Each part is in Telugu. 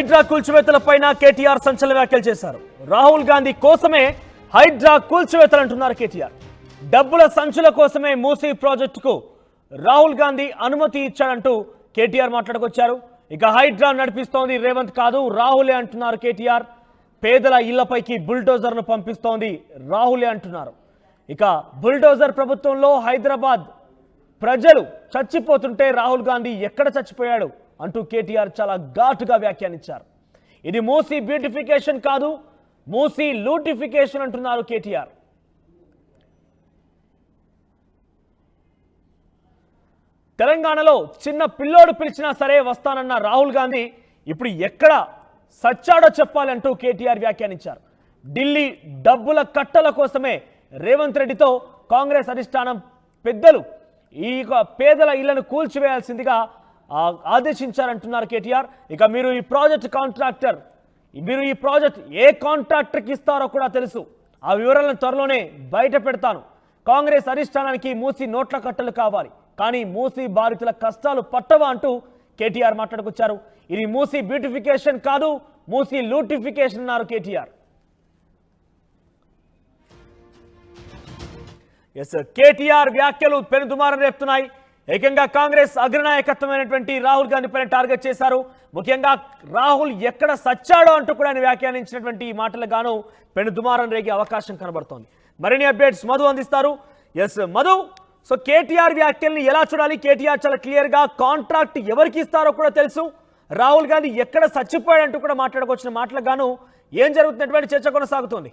హైడ్రా కూల్చివేతలపైన కేటీఆర్ సంచలన వ్యాఖ్యలు చేశారు. రాహుల్ గాంధీ కోసమే హైడ్రా కూల్చివేతలు అంటున్నారు కేటీఆర్. డబ్బుల సంచుల కోసమే మూసీ ప్రాజెక్టుకు రాహుల్ గాంధీ అనుమతి ఇచ్చాడంటూ కేటీఆర్ మాట్లాడుకొచ్చారు. ఇక హైడ్రా నడిపిస్తోంది రేవంత్ కాదు రాహులే అంటున్నారు కేటీఆర్. పేదల ఇళ్లపైకి బుల్డోజర్ను పంపిస్తోంది రాహులే అంటున్నారు. ఇక బుల్డోజర్ ప్రభుత్వంలో హైదరాబాద్ ప్రజలు చచ్చిపోతుంటే రాహుల్ గాంధీ ఎక్కడ చచ్చిపోయాడు అంటూ కేటీఆర్ చాలా ఘాటుగా వ్యాఖ్యానించారు. ఇది మూసీ బ్యూటిఫికేషన్ కాదు, మూసీ లూటిఫికేషన్ అంటున్నారు కేటీఆర్. తెలంగాణలో చిన్న పిల్లోడు పిలిచినా సరే వస్తానన్న రాహుల్ గాంధీ ఇప్పుడు ఎక్కడ సచ్చాడో చెప్పాలంటూ కేటీఆర్ వ్యాఖ్యానించారు. ఢిల్లీ డబ్బుల కట్టల కోసమే రేవంత్ రెడ్డితో కాంగ్రెస్ అధిష్టానం పెద్దలు ఈ పేదల ఇళ్లను కూల్చివేయాల్సిందిగా ఆదేశించారంటున్నారు కేటీఆర్. ఇక మీరు ఈ ప్రాజెక్ట్ ఏ కాంట్రాక్టర్కి ఇస్తారో కూడా తెలుసు. ఆ వివరాలను త్వరలోనే బయట పెడతాను. కాంగ్రెస్ అధిష్టానానికి మూసీ నోట్ల కట్టలు కావాలి, కానీ మూసీ బాధితుల కష్టాలు పట్టవా అంటూ కేటీఆర్ మాట్లాడుకొచ్చారు. ఇది మూసీ బ్యూటిఫికేషన్ కాదు, మూసీ లూటిఫికేషన్ అన్నారు కేటీఆర్. కేటీఆర్ వ్యాఖ్యలు పెనుదుమారం రేపుతున్నాయి. ఏకంగా కాంగ్రెస్ అగ్రనాయకత్వమైనటువంటి రాహుల్ గాంధీ పైన టార్గెట్ చేశారు. ముఖ్యంగా రాహుల్ ఎక్కడ సచ్చాడో అంటూ కూడా ఆయన వ్యాఖ్యానించినటువంటి ఈ మాటలకు గాను పెనుదుమారం రేగే అవకాశం కనబడుతోంది. మరిన్ని అప్డేట్స్ మధు అందిస్తారు. మధు, సో కేటీఆర్ వ్యాఖ్యల్ని ఎలా చూడాలి? కేటీఆర్ చాలా క్లియర్ గా కాంట్రాక్ట్ ఎవరికి ఇస్తారో కూడా తెలుసు. రాహుల్ గాంధీ ఎక్కడ చచ్చిపోయాడంటూ కూడా మాట్లాడుకొచ్చిన మాటలకు గాను ఏం జరుగుతున్నటువంటి చర్చ కొనసాగుతోంది.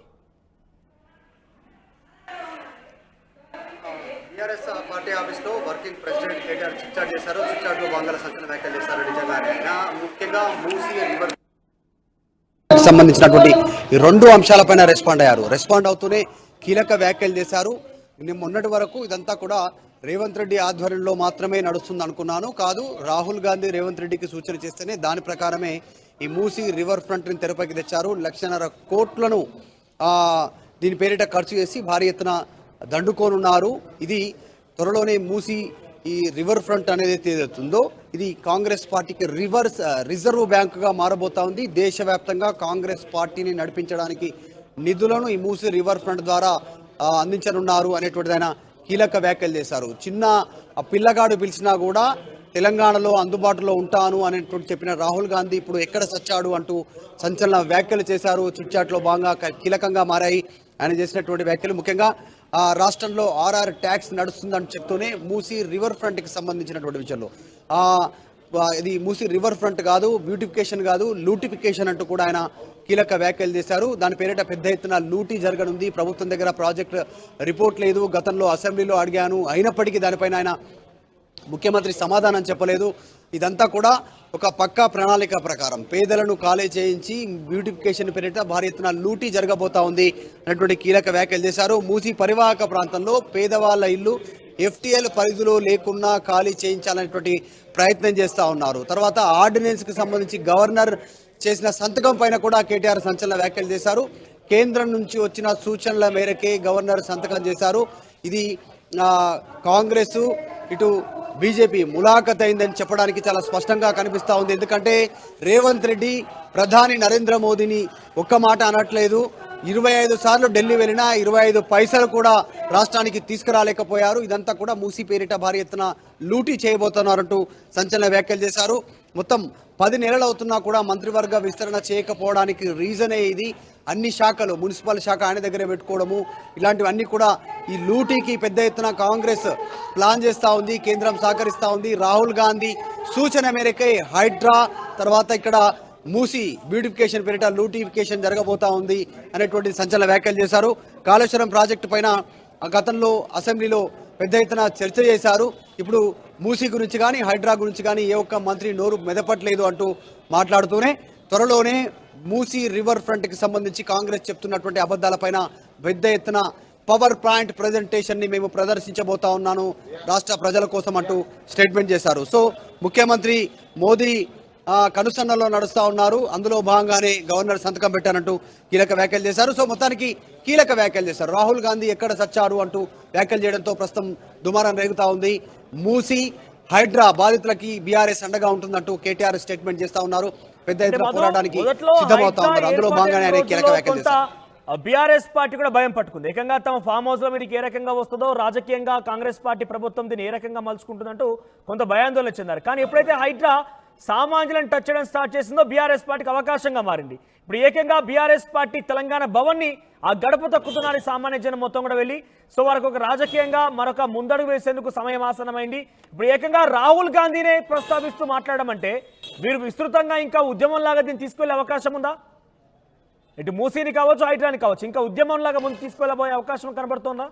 టీఆర్ఎస్ పార్టీ ఆఫీస్లో వర్కింగ్ ప్రెసిడెంట్ కేటీఆర్ చిట్చాట్ చేశారు. చిట్చాట్లో బంగాళ సంచలన వ్యాఖ్యలు చేశారు. నిజంగానే ముఖ్యంగా మూసీ రివర్ సంబంధించినటువంటి ఈ రెండు అంశాలపైన రెస్పాండ్ అవుతూనే కీలక వ్యాఖ్యలు చేశారు. మొన్నటి వరకు ఇదంతా కూడా రేవంత్ రెడ్డి ఆధ్వర్యంలో మాత్రమే నడుస్తుంది అనుకున్నాను, కాదు రాహుల్ గాంధీ రేవంత్ రెడ్డికి సూచన చేస్తేనే దాని ప్రకారమే ఈ మూసీ రివర్ ఫ్రంట్ని తెరపైకి తెచ్చారు. 1,50,000 కోట్లను దీని పేరిట ఖర్చు చేసి భారీ ఎత్తున దండుకోనున్నారు. ఇది త్వరలోనే మూసీ ఈ రివర్ ఫ్రంట్ అనేది ఏదైతుందో ఇది కాంగ్రెస్ పార్టీకి రిజర్వ్ బ్యాంకుగా మారబోతా ఉంది. దేశవ్యాప్తంగా కాంగ్రెస్ పార్టీని నడిపించడానికి నిధులను ఈ మూసీ రివర్ ఫ్రంట్ ద్వారా అందించనున్నారు అనేటువంటిది ఆయన కీలక వ్యాఖ్యలు చేశారు. చిన్న పిల్లగాడు పిలిచినా కూడా తెలంగాణలో అందుబాటులో ఉంటాను అనేటువంటి చెప్పిన రాహుల్ గాంధీ ఇప్పుడు ఎక్కడ సచ్చాడు అంటూ సంచలన వ్యాఖ్యలు చేశారు. చిట్చాట్లో భాగంగా కీలకంగా మారాయి ఆయన చేసినటువంటి వ్యాఖ్యలు. ముఖ్యంగా రాష్ట్రంలో ఆర్ఆర్ ట్యాక్స్ నడుస్తుందని చెప్తూనే మూసీ రివర్ ఫ్రంట్కి సంబంధించినటువంటి విషయంలో ఇది మూసీ రివర్ ఫ్రంట్ కాదు, బ్యూటిఫికేషన్ కాదు, లూటిఫికేషన్ అంటూ కూడా ఆయన కీలక వ్యాఖ్యలు చేశారు. దాని పేరిట పెద్ద ఎత్తున లూటీ జరగనుంది. ప్రభుత్వం దగ్గర ప్రాజెక్ట్ రిపోర్ట్ లేదు. గతంలో అసెంబ్లీలో అడిగాను, అయినప్పటికీ దానిపైన ఆయన ముఖ్యమంత్రి సమాధానం చెప్పలేదు. ఇదంతా కూడా ఒక పక్కా ప్రణాళిక ప్రకారం పేదలను ఖాళీ చేయించి బ్యూటిఫికేషన్ పేరిట భారీ ఎత్తున లూటీ జరగబోతా ఉంది అనేటువంటి కీలక వ్యాఖ్యలు చేశారు. మూసీ పరివాహక ప్రాంతంలో పేదవాళ్ళ ఇల్లు FTL పరిధిలో లేకున్నా ఖాళీ చేయించాలనేటువంటి ప్రయత్నం చేస్తూ ఉన్నారు. తర్వాత ఆర్డినెన్స్కి సంబంధించి గవర్నర్ చేసిన సంతకం పైన కూడా కేటీఆర్ సంచలన వ్యాఖ్యలు చేశారు. కేంద్రం నుంచి వచ్చిన సూచనల మేరకే గవర్నర్ సంతకం చేశారు. ఇది కాంగ్రెస్ ఇటు బీజేపీ ములాఖత్ అయిందని చెప్పడానికి చాలా స్పష్టంగా కనిపిస్తూ ఉంది. ఎందుకంటే రేవంత్ రెడ్డి ప్రధాని నరేంద్ర మోదీని ఒక్క మాట అనట్లేదు. 25 సార్లు ఢిల్లీ వెళ్ళినా 25 పైసలు కూడా రాష్ట్రానికి తీసుకురాలేకపోయారు. ఇదంతా కూడా మూసీ పేరిట భారీ ఎత్తున లూటీ చేయబోతున్నారంటూ సంచలన వ్యాఖ్యలు చేశారు. మొత్తం 10 నెలలు అవుతున్నా కూడా మంత్రివర్గ విస్తరణ చేయకపోవడానికి రీజనే ఇది. అన్ని శాఖలు మున్సిపల్ శాఖ ఆయన దగ్గర పెట్టుకోవడము, ఇలాంటివన్నీ కూడా ఈ లూటీకి పెద్ద ఎత్తున కాంగ్రెస్ ప్లాన్ చేస్తూ ఉంది. కేంద్రం సహకరిస్తూ ఉంది. రాహుల్ గాంధీ సూచన మేరకే హైడ్రా తర్వాత ఇక్కడ మూసీ బ్యూటిఫికేషన్ పేరిట లూటిఫికేషన్ జరగబోతా ఉంది అనేటువంటి సంచలన వ్యాఖ్యలు చేశారు. కాళేశ్వరం ప్రాజెక్టు పైన గతంలో అసెంబ్లీలో పెద్ద ఎత్తున చర్చ చేశారు. ఇప్పుడు మూసీ గురించి కానీ హైడ్రా గురించి కానీ ఏ ఒక్క మంత్రి నోరు మెదపట్లేదు అంటూ మాట్లాడుతూనే త్వరలోనే మూసీ రివర్ ఫ్రంట్కి సంబంధించి కాంగ్రెస్ చెప్తున్నటువంటి అబద్ధాలపైన పెద్ద ఎత్తున పవర్ పాయింట్ ప్రజెంటేషన్ని మేము ప్రదర్శించబోతా ఉన్నాను రాష్ట్ర ప్రజల కోసం అంటూ స్టేట్మెంట్ చేశారు. సో ముఖ్యమంత్రి మోదీ కనుసన్నలో నడుస్తూ ఉన్నారు. అందులో భాగంగానే గవర్నర్ సంతకం పెట్టారంటూ కీలక వ్యాఖ్యలు చేశారు. సో మొత్తానికి కీలక వ్యాఖ్యలు చేశారు. రాహుల్ గాంధీ ఎక్కడ సచ్చారు అంటూ వ్యాఖ్యలు చేయడంతో ప్రస్తుతం దుమారం రేగుతా ఉంది. మూసీ హైడ్రా బాధితులకి బీఆర్ఎస్ అండగా ఉంటుందంటూ కేటీఆర్ స్టేట్మెంట్ చేస్తూ ఉన్నారు. పెద్ద ఎత్తున మధు, పోరాటానికి మొదట్లో సిద్ధమవుతా హైడ్రా ఉన్నారు. అందులో ఏర్పాటైన భాగంగానే ఆయన కీలక రోజుల్లో వ్యాఖ్యలు కొంత చేశారు. బీఆర్ఎస్ పార్టీ కూడా భయం పట్టుకుంది. ఏకంగా తమ ఫామ్ హౌస్ లో వీరికి ఏ రకంగా వస్తుందో, రాజకీయంగా కాంగ్రెస్ పార్టీ ప్రభుత్వం దీన్ని ఏ రకంగా మలుచుకుంటుందంటూ కొంత భయాందోళన చెందారు. కానీ ఎప్పుడైతే హైడ్రా సామాన్యులను టచ్ చేయడం స్టార్ట్ చేసిందో బీఆర్ఎస్ పార్టీకి అవకాశంగా మారింది. ఇప్పుడు ఏకంగా బీఆర్ఎస్ పార్టీ తెలంగాణ భవన్ ని ఆ గడప తొక్కుతున్నారు సామాన్య జనం మొత్తం కూడా వెళ్ళి. సో వారికి ఒక రాజకీయంగా మరొక ముందడుగు వేసేందుకు సమయం ఆసనమైంది. ఇప్పుడు ఏకంగా రాహుల్ గాంధీనే ప్రస్తావిస్తూ మాట్లాడడం అంటే వీరు విస్తృతంగా ఇంకా ఉద్యమంలాగా దీన్ని తీసుకెళ్లే అవకాశం ఉందా? ఇటు మూసీని కావచ్చు, హైడ్రాని కావచ్చు, ఇంకా ఉద్యమంలాగా ముందు తీసుకెళ్లబోయే అవకాశం కనబడుతోందా?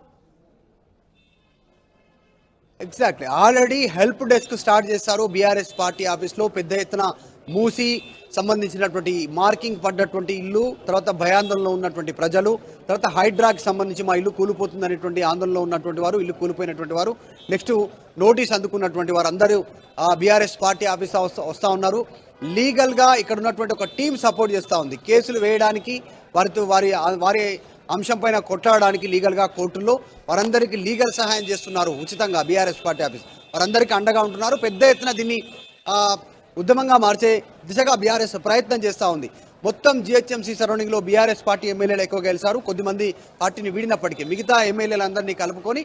Exactly already help desk start చేశారు బీఆర్ఎస్ పార్టీ ఆఫీస్లో. పెద్ద ఎత్తున మూసి సంబంధించినటువంటి మార్కింగ్ పడ్డటువంటి ఇల్లు, తర్వాత భయాందోళనలో ఉన్నటువంటి ప్రజలు, తర్వాత హైడ్రాకి సంబంధించి మా ఇల్లు కూలిపోతుంది అనేటువంటి ఆందోళనలో ఉన్నటువంటి వారు, ఇల్లు కూలిపోయినటువంటి వారు, నెక్స్ట్ నోటీస్ అందుకున్నటువంటి వారు అందరూ బీఆర్ఎస్ పార్టీ ఆఫీస్ వస్తూ ఉన్నారు. లీగల్గా ఇక్కడ ఉన్నటువంటి ఒక టీం సపోర్ట్ చేస్తూ ఉంది. కేసులు వేయడానికి, వారి అంశం పైన కొట్లాడడానికి లీగల్గా కోర్టుల్లో వారందరికీ లీగల్ సహాయం చేస్తున్నారు ఉచితంగా బీఆర్ఎస్ పార్టీ ఆఫీస్. వారందరికీ అండగా ఉంటున్నారు. పెద్ద ఎత్తున దీన్ని ఉద్యమంగా మార్చే దిశగా బీఆర్ఎస్ ప్రయత్నం చేస్తూ ఉంది. మొత్తం జిహెచ్ఎంసీ సరౌండింగ్లో బీఆర్ఎస్ పార్టీ ఎమ్మెల్యేలు ఎక్కువ గెలిచారు. కొద్దిమంది పార్టీని వీడినప్పటికీ మిగతా ఎమ్మెల్యేలందరినీ కలుపుకొని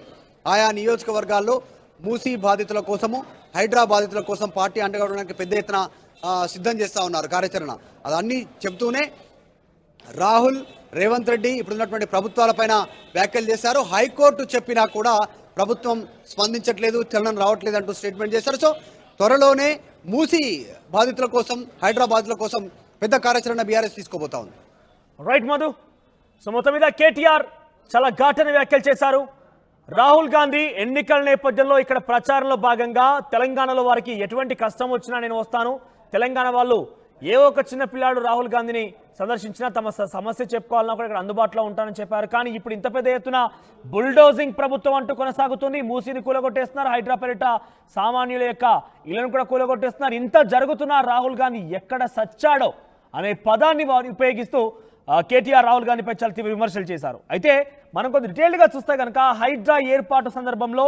ఆయా నియోజకవర్గాల్లో మూసీ బాధితుల కోసము, హైడ్రా బాధితుల కోసం పార్టీ అండగా ఉండడానికి పెద్ద ఎత్తున సిద్ధం చేస్తూ ఉన్నారు కార్యాచరణ. అదన్నీ చెబుతూనే రాహుల్, రేవంత్ రెడ్డి ఇప్పుడున్నటువంటి ప్రభుత్వాలపైన వ్యాఖ్యలు చేశారు. హైకోర్టు చెప్పినా కూడా ప్రభుత్వం స్పందించట్లేదు, చలనం రావట్లేదు అంటూ స్టేట్మెంట్ చేశారు. సో త్వరలోనే మూసీ బాధితుల కోసం, హైడ్రా బాధితుల కోసం పెద్ద కార్యాచరణ బీఆర్ఎస్ తీసుకోబోతా ఉంది. రైట్ మధు. సో మొత్తం మీద కేటీఆర్ చాలా ఘాటైన వ్యాఖ్యలు చేశారు. రాహుల్ గాంధీ ఎన్నికల నేపథ్యంలో ఇక్కడ ప్రచారంలో భాగంగా తెలంగాణలో వారికి ఎటువంటి కష్టం వచ్చినా నేను వస్తాను, తెలంగాణ వాళ్ళు ఏ ఒక్క చిన్న పిల్లాడు రాహుల్ గాంధీని సందర్శించినా తమ సమస్య చెప్పుకోవాలన్నా కూడా ఇక్కడ అందుబాటులో ఉంటానని చెప్పారు. కానీ ఇప్పుడు ఇంత పెద్ద ఎత్తున బుల్డోజింగ్ ప్రభుత్వం అంటూ కొనసాగుతుంది. మూసీని కూలగొట్టేస్తున్నారు, హైడ్రా పేరిట సామాన్యుల యొక్క ఇళ్లను కూడా కూలగొట్టేస్తున్నారు. ఇంత జరుగుతున్నా రాహుల్ గాంధీ ఎక్కడ సచ్చాడో అనే పదాన్ని ఉపయోగిస్తూ కేటీఆర్ రాహుల్ గాంధీపై చాలా తీవ్ర విమర్శలు చేశారు. అయితే మనం కొంత డీటెయిల్గా చూస్తే కనుక హైడ్రా ఏర్పాటు సందర్భంలో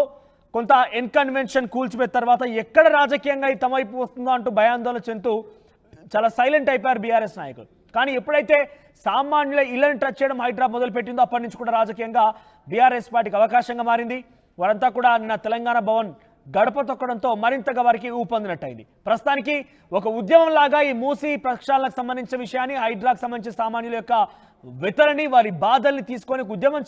కొంత ఎన్కన్వెన్షన్ కూల్చిపోయిన తర్వాత ఎక్కడ రాజకీయంగా తమ వైపు వస్తుందో అంటూ భయాందోళన చెందుతూ చాలా సైలెంట్ అయిపోయారు బీఆర్ఎస్ నాయకులు. కానీ ఎప్పుడైతే సామాన్యుల ఇళ్లను టచ్ చేయడం హైడ్రా మొదలుపెట్టిందో అప్పటి నుంచి కూడా రాజకీయంగా బీఆర్ఎస్ పార్టీకి అవకాశంగా మారింది. వారంతా కూడా నిన్న తెలంగాణ భవన్ గడప తొక్కడంతో మరింతగా వారికి ఊపందినట్టయింది. ప్రస్తుతానికి ఒక ఉద్యమం లాగా ఈ మూసీ ప్రక్షాళనకు సంబంధించిన విషయాన్ని, హైడ్రాకు సంబంధించిన సామాన్యుల యొక్క వితరణని, వారి బాధల్ని తీసుకొని ఉద్యమం